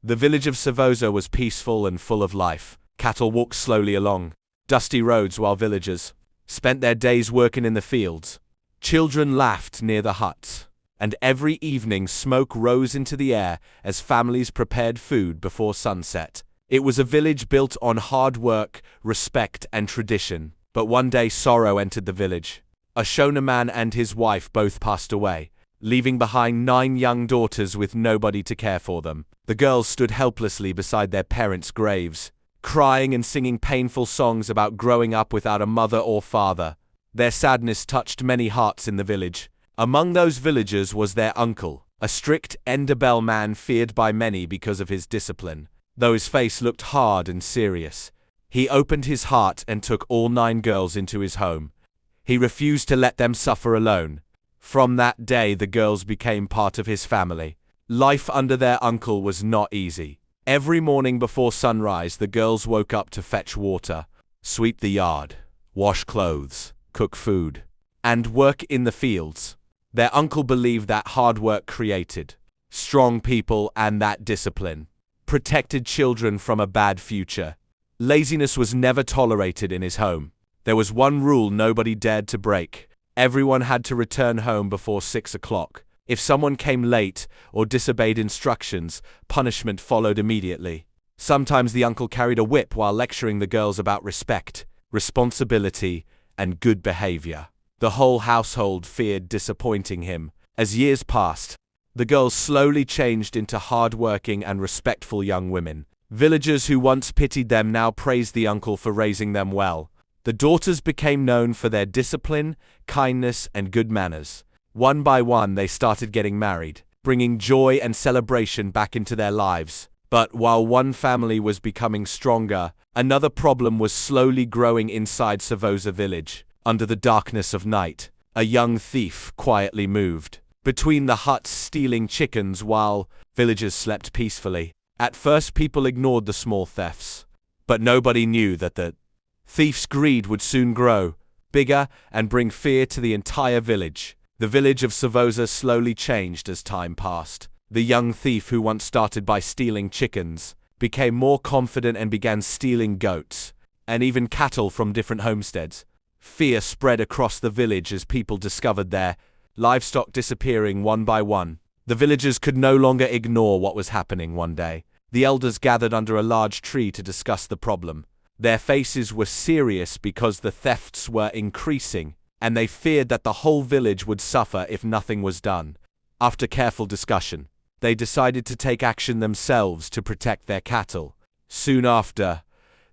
The village of Savoza was peaceful and full of life. Cattle walked slowly along dusty roads while villagers spent their days working in the fields. Children laughed near the huts, and every evening smoke rose into the air as families prepared food before sunset. It was a village built on hard work, respect, and tradition. But one day sorrow entered the village. A Shona man and his wife both passed away, leaving behind 9 young daughters with nobody to care for them. The girls stood helplessly beside their parents' graves, crying and singing painful songs about growing up without a mother or father. Their sadness touched many hearts in the village. Among those villagers was their uncle, a strict Endebel man feared by many because of his discipline. Though his face looked hard and serious, he opened his heart and took all 9 girls into his home. He refused to let them suffer alone. From that day, the girls became part of his family. Life under their uncle was not easy. Every morning before sunrise, the girls woke up to fetch water, sweep the yard, wash clothes, cook food, and work in the fields. Their uncle believed that hard work created strong people and that discipline protected children from a bad future. Laziness was never tolerated in his home. There was one rule nobody dared to break. Everyone had to return home before 6 o'clock. If someone came late or disobeyed instructions, punishment followed immediately. Sometimes the uncle carried a whip while lecturing the girls about respect, responsibility, and good behavior. The whole household feared disappointing him. As years passed, the girls slowly changed into hard-working and respectful young women. Villagers who once pitied them now praised the uncle for raising them well. The daughters became known for their discipline, kindness, and good manners. One by one, they started getting married, bringing joy and celebration back into their lives. But while one family was becoming stronger, another problem was slowly growing inside Savoza village. Under the darkness of night, a young thief quietly moved between the huts, stealing chickens while villagers slept peacefully. At first, people ignored the small thefts, but nobody knew that the thief's greed would soon grow bigger and bring fear to the entire village. The village of Savoza slowly changed as time passed. The young thief, who once started by stealing chickens, became more confident and began stealing goats and even cattle from different homesteads. Fear spread across the village as people discovered their livestock disappearing one by one. The villagers could no longer ignore what was happening. One day, the elders gathered under a large tree to discuss the problem. Their faces were serious because the thefts were increasing, and they feared that the whole village would suffer if nothing was done. After careful discussion, they decided to take action themselves to protect their cattle. Soon after,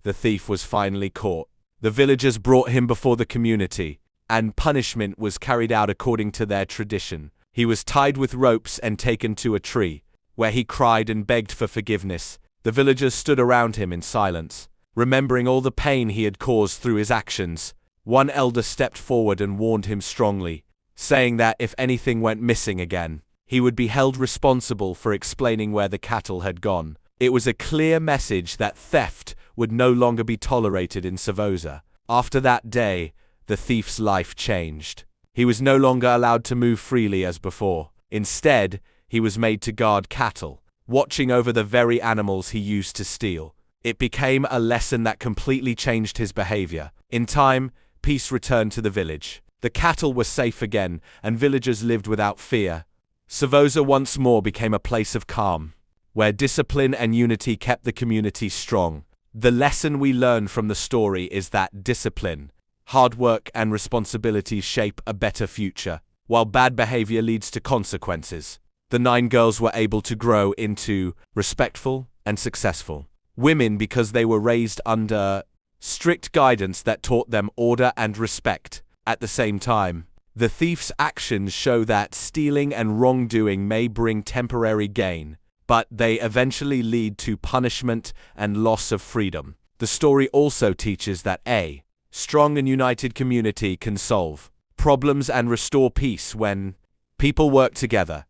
the thief was finally caught. The villagers brought him before the community, and punishment was carried out according to their tradition. He was tied with ropes and taken to a tree, where he cried and begged for forgiveness. The villagers stood around him in silence, remembering all the pain he had caused through his actions. One elder stepped forward and warned him strongly, saying that if anything went missing again, he would be held responsible for explaining where the cattle had gone. It was a clear message that theft would no longer be tolerated in Savoza. After that day, the thief's life changed. He was no longer allowed to move freely as before. Instead, he was made to guard cattle, watching over the very animals he used to steal. It became a lesson that completely changed his behavior. In time, peace returned to the village. The cattle were safe again, and villagers lived without fear. Savoza once more became a place of calm, where discipline and unity kept the community strong. The lesson we learn from the story is that discipline, hard work, and responsibility shape a better future, while bad behavior leads to consequences. The 9 girls were able to grow into respectful and successful women because they were raised under strict guidance that taught them order and respect. At the same time, the thief's actions show that stealing and wrongdoing may bring temporary gain, but they eventually lead to punishment and loss of freedom. The story also teaches that a strong and united community can solve problems and restore peace when people work together.